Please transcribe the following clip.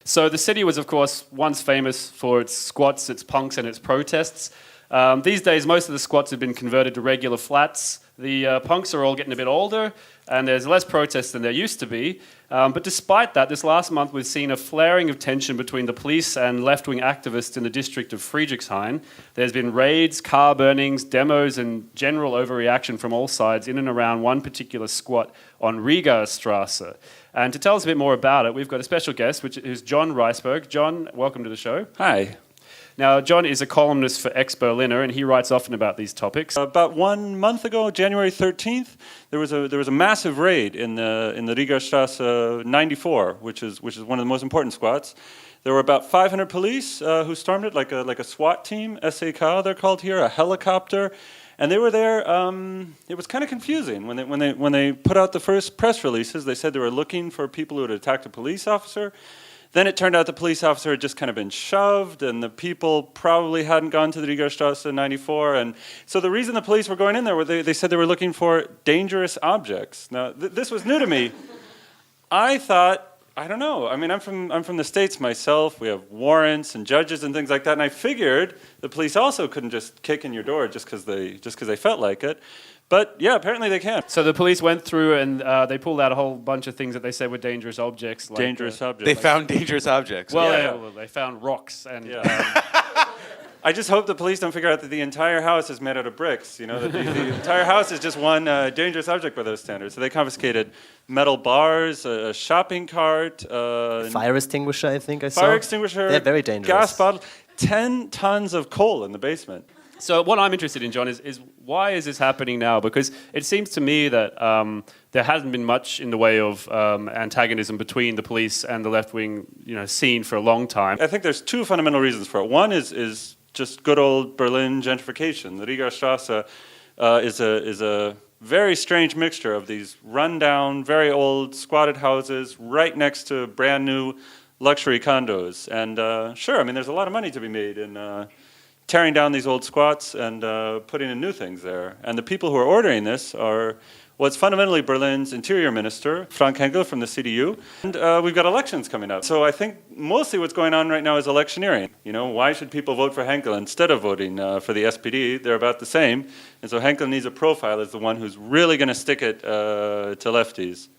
So the city was, of course, once famous for its squats, its punks, and its protests. These days, most of the squats have been converted to regular flats. The punks are all getting a bit older, and there's less protests than there used to be. But despite that, this last month we've seen a flaring of tension between the police and left-wing activists in the district of Friedrichshain. There's been raids, car burnings, demos, and general overreaction from all sides in and around one particular squat on Rigaer Straße. And to tell us a bit more about it, we've got a special guest, which is John Reisberg. John, welcome to the show. Hi. Now, John is a columnist for Ex-Berliner, and he writes often about these topics. About 1 month ago, January 13th, there was a massive raid in the Rigaer Straße 94, which is one of the most important squats. There were about 500 police who stormed it, like a SWAT team, SAK they're called here, a helicopter. And they were there. It was kind of confusing when they put out the first press releases. They said they were looking for people who had attacked a police officer. Then it turned out the police officer had just kind of been shoved, and the people probably hadn't gone to the Rigaer Straße 94. And so the reason the police were going in there, they said they were looking for dangerous objects. Now, this was new to me. I thought, I don't know. I mean, I'm from the States myself. We have warrants and judges and things like that. And I figured the police also couldn't just kick in your door just because they felt like it. But yeah, apparently they can. So the police went through and they pulled out a whole bunch of things that they said were dangerous objects. Like, dangerous objects. They found dangerous objects. Well, they found rocks and. Yeah. I just hope the police don't figure out that the entire house is made out of bricks. You know, that the entire house is just one dangerous object by those standards. So they confiscated metal bars, a shopping cart, fire extinguisher. I think I saw. Fire extinguisher. They're very dangerous. Gas bottle. 10 tons of coal in the basement. So what I'm interested in, John, is why is this happening now? Because it seems to me that there hasn't been much in the way of antagonism between the police and the left-wing, scene for a long time. I think there's two fundamental reasons for it. One is just good old Berlin gentrification. The Rigaer Straße is a very strange mixture of these run-down, very old, squatted houses right next to brand-new luxury condos. And sure, I mean, there's a lot of money to be made in tearing down these old squats and putting in new things there. And the people who are ordering this are what's fundamentally Berlin's interior minister, Frank Henkel from the CDU. And we've got elections coming up. So I think mostly what's going on right now is electioneering. You know, why should people vote for Henkel instead of voting for the SPD? They're about the same. And so Henkel needs a profile as the one who's really going to stick it to lefties.